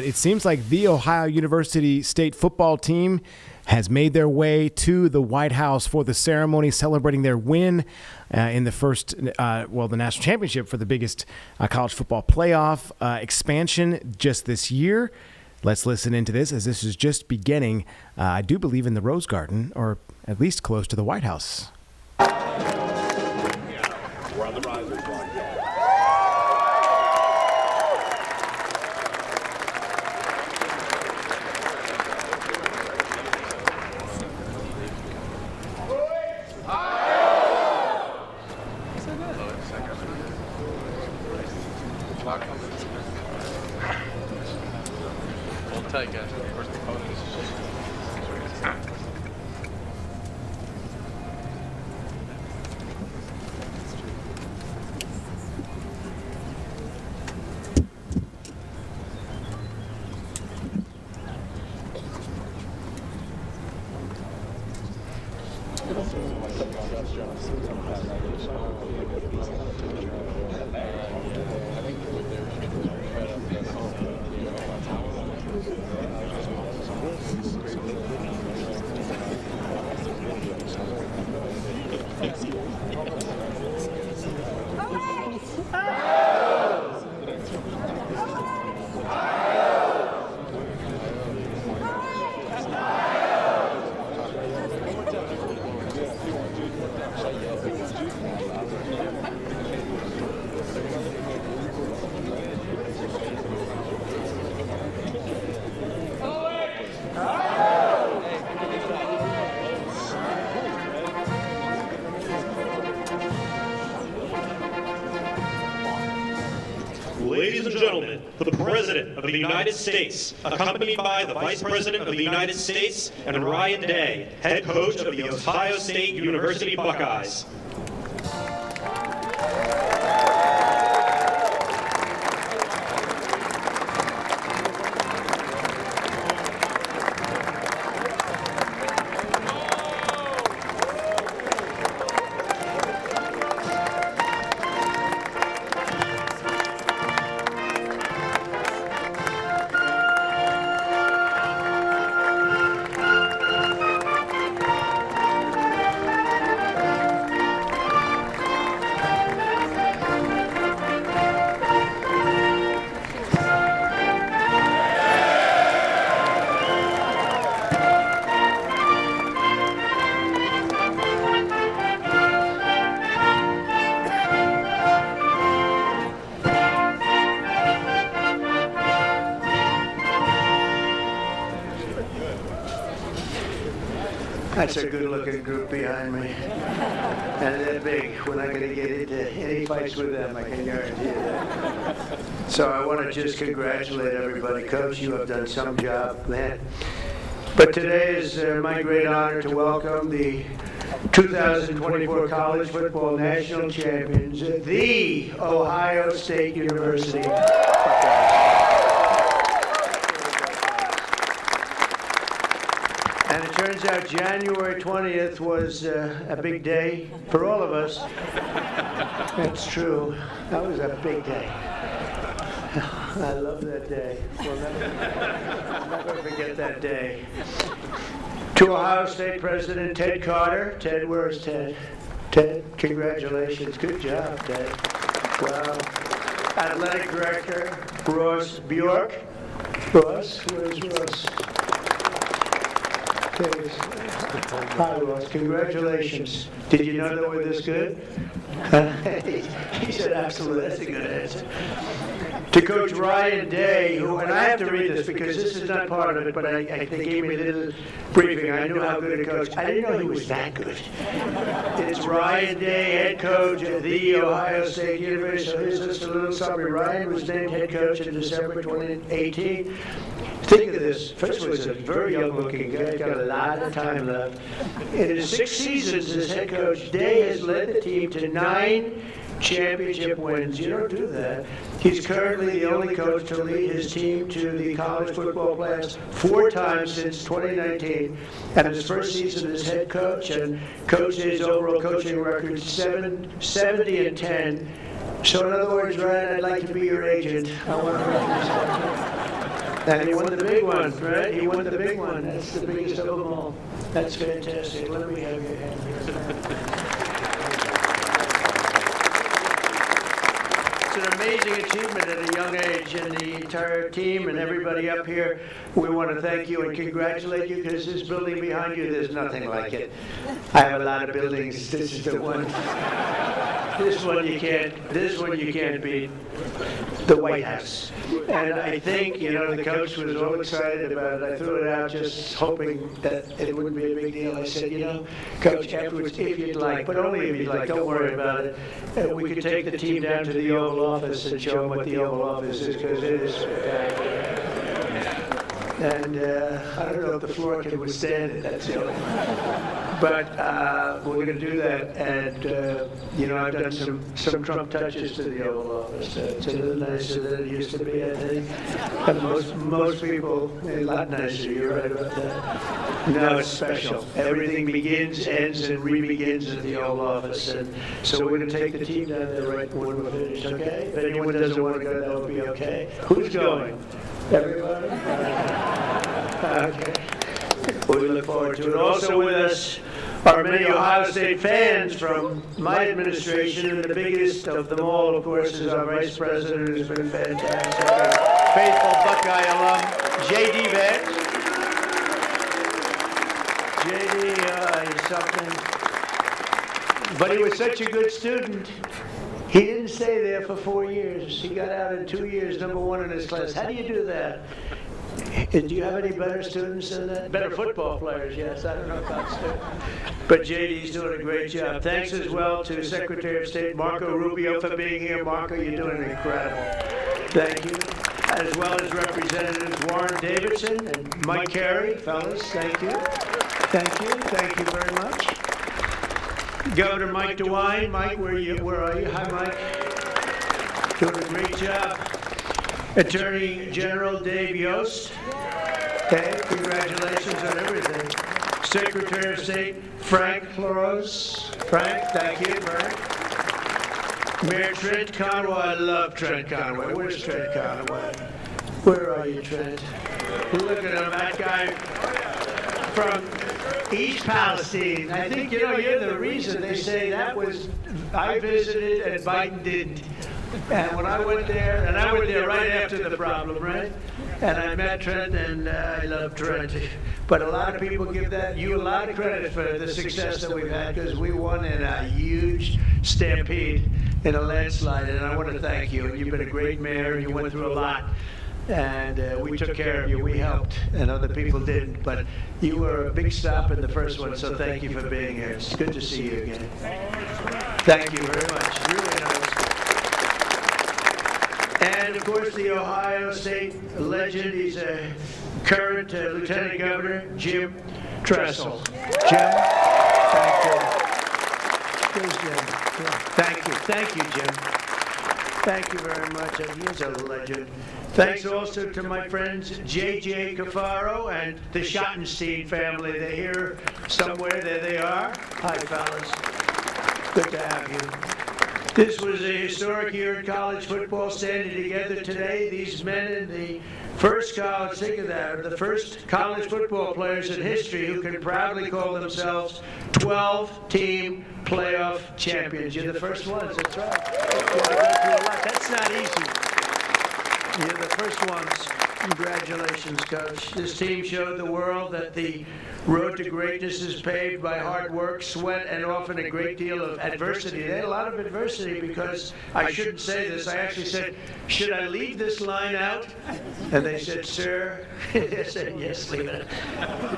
It seems like the Ohio University State football team has made their way to the White House for the ceremony celebrating their win in the first, the national championship for the biggest college football playoff expansion just this year. Let's listen into this as this is just beginning, I do believe, in the Rose Garden, or at least close to the White House. We're on the risers line. Hold tight, guys. First opponent is Ladies and gentlemen, the President of the United States, accompanied by the Vice President of the United States and Ryan Day, head coach of the Ohio State University Buckeyes. That's a good-looking group behind me. And they're big. We're not going to get into any fights with them, I can guarantee you that. So I want to just congratulate everybody. Coach, you have done some job, man. But today is my great honor to welcome the 2024 College Football National Champions, the Ohio State University Buckeyes. And it turns out January 20th was a big day for all of us. That's true. That was a big day. I love that day. We'll never forget that day. To Ohio State President Ted Carter. Ted, where's Ted? Ted, congratulations. Good job, Ted. Wow. Athletic Director Ross Bjork. Ross, where's Ross? Hi, Ross. Congratulations. Did you know that we're this good? He said, absolutely. That's a good answer. To Coach Ryan Day, who, and I have to read this because this is not part of it, but they gave me a little briefing. I knew how good a coach. I didn't know he was that good. It's Ryan Day, head coach at the Ohio State University. So here's just a little summary. Ryan was named head coach in December 2018. Think of this. First of all, he's a very young-looking guy. He's got a lot of time left. In his 6 seasons as head coach, Day has led the team to 9 championship wins. You don't do that. He's currently the only coach to lead his team to the college football playoffs 4 times since 2019. And his first season as head coach, and Coach Day's overall coaching record 70-10. So in other words, Ryan, I'd like to be your agent. I want to represent you. And he won the big one, right? He won the big one. That's the biggest of them all. That's fantastic. Let me have your hand here. It's an amazing achievement at a young age, and the entire team and everybody up here, we want to thank you and congratulate you, because this building behind you, there's nothing like it. I have a lot of buildings. This is the one. This one you can't beat. The White House. And I think, the coach was all excited about it. I threw it out just hoping that it wouldn't be a big deal. I said, Coach, afterwards, if you'd like, but only if you'd like, don't worry about it. We could take the team down to the Oval Office and show them what the Oval Office is, because it is spectacular. And I don't know if the floor can withstand it, that's the only one. But we're going to do that, and I've done some Trump touches to the Oval Office. It's a little nicer than it used to be, I think. But most people, a lot nicer, you're right about that. No, it's special. Everything begins, ends, and re-begins at the Oval Office. And so we're going to take the team down there right when we're finished, okay? If anyone doesn't want to go, that will be okay. Who's going? Everybody? Okay. We look forward to it. Also with us are many Ohio State fans from my administration, and the biggest of them all, of course, is our Vice President, who's been fantastic. Our faithful Buckeye alum, J.D. Vance. J.D. He's something. But he was such a good student. He didn't stay there for 4 years. He got out in 2 years, #1 in his class. How do you do that? Do you have any better students than that? Better football players, yes. I don't know about students. But JD's doing a great job. Thanks as well to Secretary of State Marco Rubio for being here. Marco, you're doing incredible. Thank you. As well as Representatives Warren Davidson and Mike Carey. Fellas, thank you. Thank you. Thank you very much. Governor Mike DeWine. Mike, where are you? Hi, Mike. Doing a great job. Attorney General Dave Yost. Okay, congratulations on everything. Secretary of State Frank Flores. Frank, thank you, Frank. Mayor Trent Conway. I love Trent Conway. Where's Trent Conway? Where are you, Trent? Look at him, that guy from East Palestine. I think, you're the reason they say that was, I visited and Biden didn't. And when I went there, and I went there right after the problem, right? And I met Trent, and I love Trent. But a lot of people give you a lot of credit for the success that we've had, because we won in a huge stampede in a landslide, and I want to thank you. And you've been a great mayor, and you went through a lot. And we took care of you. We helped, and other people didn't. But you were a big stop in the first one, so thank you for being here. It's good to see you again. Thank you very much. Really nice. And, of course, the Ohio State legend. He's a current Lieutenant Governor, Jim Tressel. Jim, thank you. Here's Jim. Thank you. Thank you, Jim. Thank you very much. And he is a legend. Thanks also to my friends J.J. Cafaro and the Schottenstein family. They're here somewhere. There they are. Hi, fellas. Good to have you. This was a historic year in college football, standing together today. These men in the first college, think of that, are the first college football players in history who can proudly call themselves 12-team playoff champions. You're the first ones, that's right. That's not easy. You're the first ones. Congratulations, Coach. This team showed the world that the road to greatness is paved by hard work, sweat, and often a great deal of adversity. They had a lot of adversity, because I shouldn't say this. I actually said, should I leave this line out? And they said, sir. I said, yes, leave it.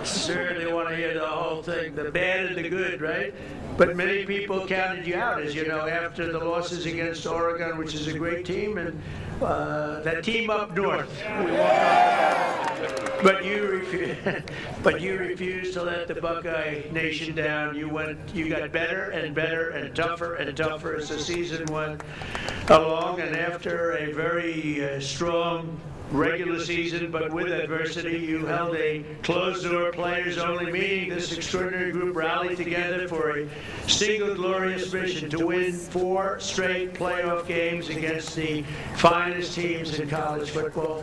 Sir, they want to hear the whole thing, the bad and the good, right? But many people counted you out, as you know, after the losses against Oregon, which is a great team, and that team up north. But you refused to let the Buckeye Nation down. You got better and better and tougher as the season went along. And after a very strong regular season, but with adversity, you held a closed-door players-only meeting. This extraordinary group rallied together for a single glorious mission to win 4 straight playoff games against the finest teams in college football.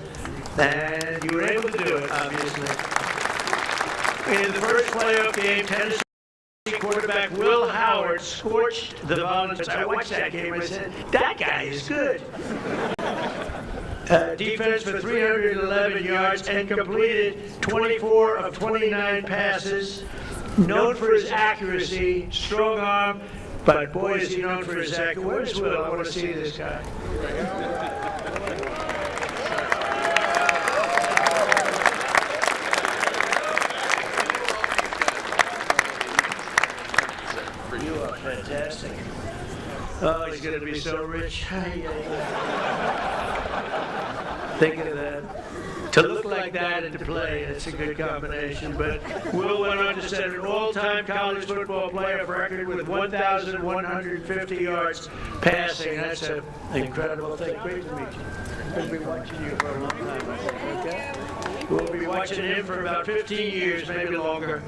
And you were able to do it, obviously. In the first playoff game, Tennessee quarterback Will Howard scorched the Volunteers. I watched that game and I said, that guy is good. Defense for 311 yards and completed 24 of 29 passes. Known for his accuracy, strong arm, but boy is he known for his accuracy. Where's Will? I want to see this guy. You are fantastic. Oh, he's going to be so rich. Think of that. To look like that and to play, it's a good combination. But Will went on to set an all-time college football playoff record with 1,150 yards passing. That's an incredible thing. Great to meet you. We'll be watching you for a long time, I think, okay? We'll be watching him for about 15 years, maybe longer.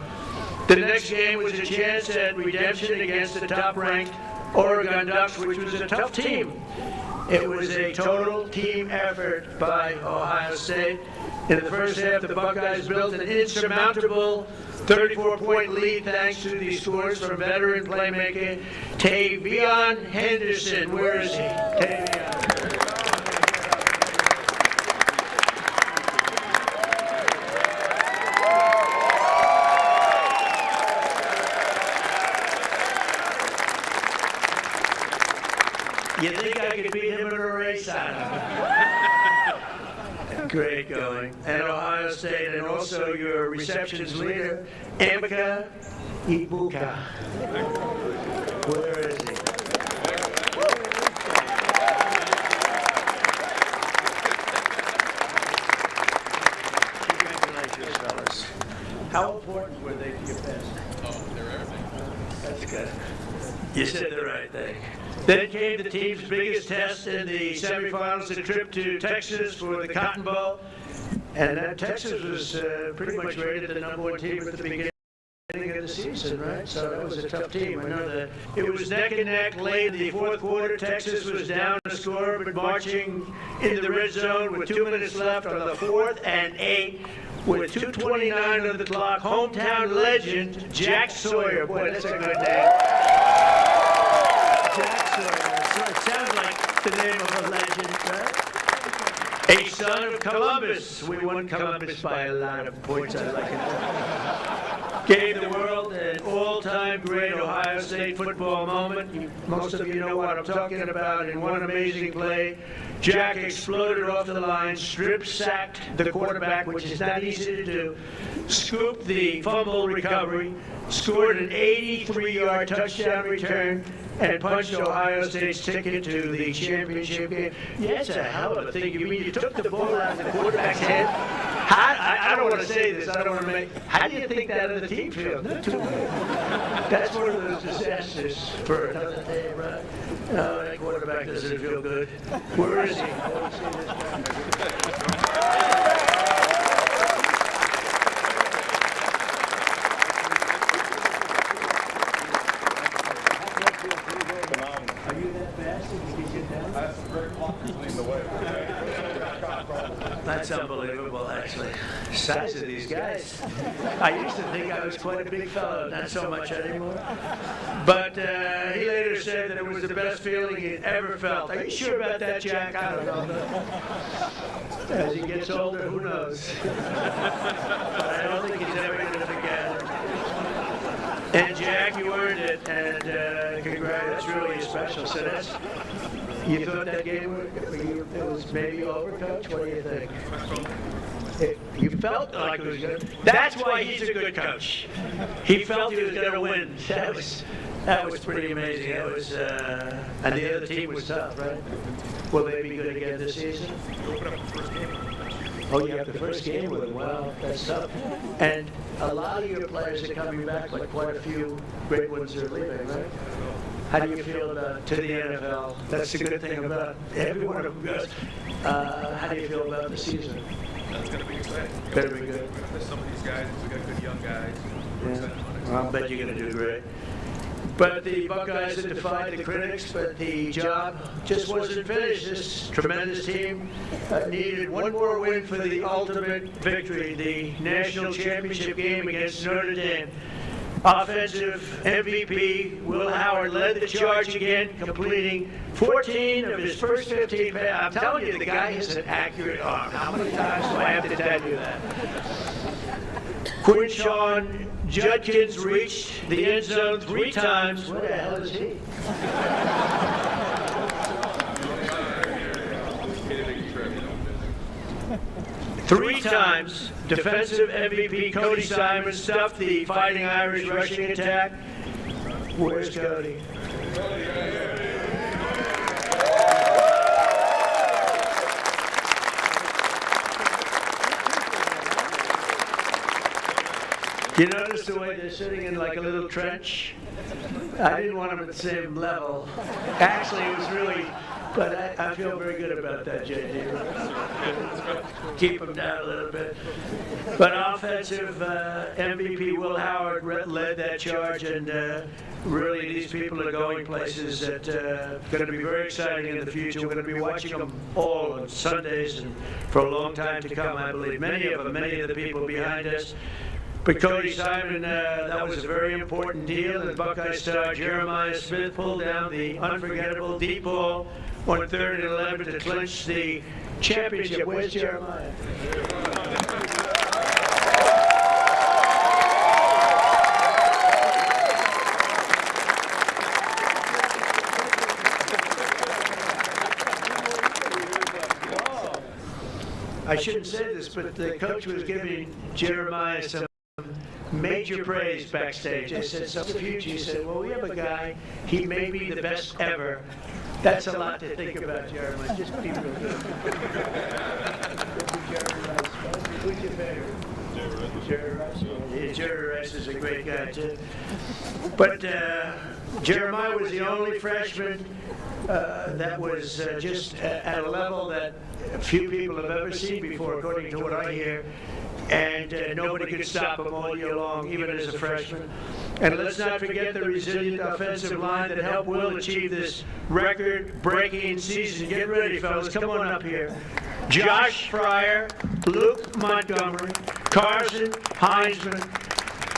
The next game was a chance at redemption against the top-ranked Oregon Ducks, which was a tough team. It was a total team effort by Ohio State. In the first half, the Buckeyes built an insurmountable 34-point lead thanks to the scores from veteran playmaker Tavion Henderson. Where is he? Tavion. You think I could beat him in a race? Great going. And Ohio State, and also your receptions leader, Emeka Ibuka. Where is he? Congratulations, fellas. How important were they to your best? Oh, they're everything. That's good. You said the right thing. Then came the team's biggest test in the semifinals, a trip to Texas for the Cotton Bowl. And Texas was pretty much rated the #1 team at the beginning of the season, right? So that was a tough team. I know that. It was neck and neck late in the fourth quarter. Texas was down a score, but marching in the red zone with 2 minutes left on the 4th and 8. With 2:29 on the clock, hometown legend Jack Sawyer. Boy, that's a good name. Jack Sawyer. So it sounds like the name of a legend, right? A son of Columbus. We won Columbus by a lot of points. I like it. Gave the world an all-time great Ohio State football moment. Most of you know what I'm talking about. In one amazing play, Jack exploded off the line, strip-sacked the quarterback, which is not easy to do, scooped the fumble recovery, scored an 83-yard touchdown return, and punched Ohio State's ticket to the championship game. Yeah, it's a hell of a thing. You mean you took the ball out of the quarterback's head? I don't want to say this. I don't want to make. How do you think that other team feels? Not too good. That's one of those disasters for another day, right? No, that quarterback doesn't feel good. Where is he? I don't see this guy. Are you that fast that you can get down? That's very leading the way. That's unbelievable, actually. The size of these guys. I used to think I was quite a big fellow, not so much anymore. But he later said that it was the best feeling he'd ever felt. Are you sure about that, Jack? I don't know. As he gets older, who knows? But I don't think he's ever going to forget it. And Jack, you earned it, and congrats, that's really special. So that's, you thought that game it was maybe over, Coach? What do you think? You felt like it was good. That's why he's a good coach. He felt he was going to win. That was pretty amazing. That was, and the other team was tough, right? Will they be good again this season? Oh, you have the first game with them. Wow, that's tough. And a lot of your players are coming back, like quite a few great ones are leaving, right? How do you feel about to the NFL? That's the good thing about every one of them goes. How do you feel about the season? That's going to be exciting. Better be good. Some of these guys, we got good young guys. Yeah. Well, I bet you're going to do great. But the Buckeyes had defied the critics, but the job just wasn't finished. This tremendous team needed one more win for the ultimate victory, the national championship game against Notre Dame. Offensive MVP Will Howard led the charge again, completing 14 of his first 15 passes. I'm telling you, the guy has an accurate arm. How many times do I have to tell you that? Quinshawn Judkins reached the end zone 3 times. What the hell is he? 3 times, defensive MVP Cody Simon stuffed the Fighting Irish rushing attack. Where's Cody? You notice the way they're sitting in like a little trench? I didn't want them at the same level. Actually, it was really, but I feel very good about that, JD. Keep them down a little bit. But offensive MVP Will Howard led that charge, and really these people are going places that are going to be very exciting in the future. We're going to be watching them all on Sundays and for a long time to come, I believe. Many of the people behind us. But Cody Simon, that was a very important deal, and Buckeye star Jeremiah Smith pulled down the unforgettable deep ball on 3rd and 11 to clinch the championship. Where's Jeremiah? I shouldn't say this, but the coach was giving Jeremiah some major praise backstage. I said, so huge. He said, well, we have a guy, he may be the best ever. That's a lot to think about, Jeremiah. Just be real good. Who's your favorite? Jerry Rice. Yeah, Jerry Rice is a great guy, too. But Jeremiah was the only freshman that was just at a level that few people have ever seen before, according to what I hear. And nobody could stop him all year long, even as a freshman. And let's not forget the resilient offensive line that helped Will achieve this record-breaking season. Get ready, fellas. Come on up here. Josh Fryer, Luke Montgomery, Carson Heinzman,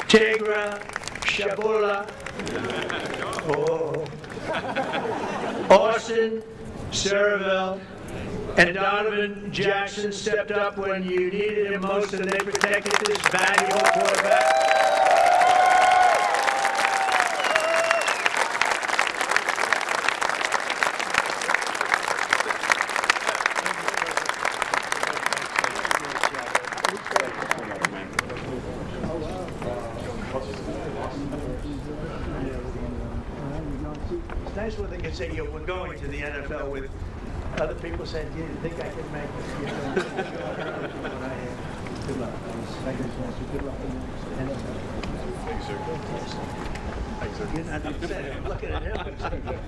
Tegra Shabula, Austin Cerevel, and Donovan Jackson stepped up when you needed him most, and they protected this valuable quarterback. It's nice when they can say, we're going to the NFL with other people saying, do you think I can make it? Good luck. Good luck. Thanks, sir. Thanks, sir. You're not upset. I'm looking at him.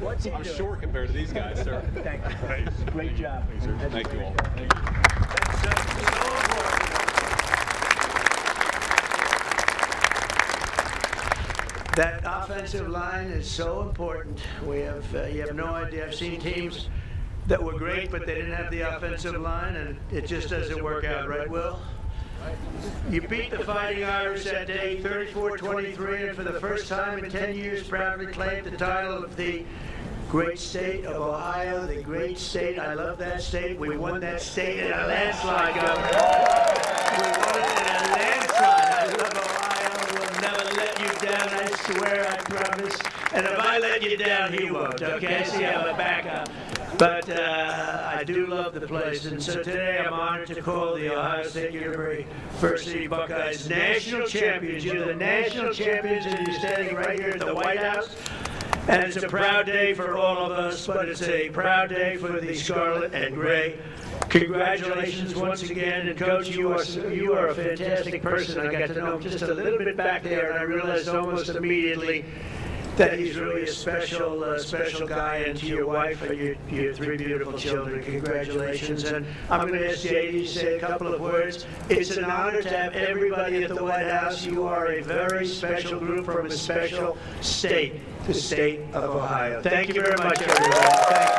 What's he I'm doing? short compared to these guys, sir. Thank you. Thanks. Great job. Thanks, sir. That's Thank you great all. job. Thank you. That offensive line is so important. We have, you have no idea. I've seen teams that were great, but they didn't have the offensive line, and it just doesn't work out, right, Will? You beat the Fighting Irish that day, 34-23, and for the first time in 10 years, proudly claimed the title of the great state of Ohio, the great state. I love that state. We won that state in a landslide, Governor. We won it in a landslide. I love Ohio. We'll never let you down. I swear, I promise. And if I let you down, he won't, okay? See, I'm a backup. But I do love the place, and so today I'm honored to call the Ohio State University Buckeyes national champions. You're the national champions, and you're standing right here at the White House. And it's a proud day for all of us, but it's a proud day for the Scarlet and Gray. Congratulations once again, and Coach, you are a fantastic person. I got to know him just a little bit back there, and I realized almost immediately that he's really a special guy, and to your wife and your three beautiful children, congratulations. And I'm going to ask JD to say a couple of words. It's an honor to have everybody at the White House. You are a very special group from a special state, the state of Ohio. Thank you very much, everyone. Thank you.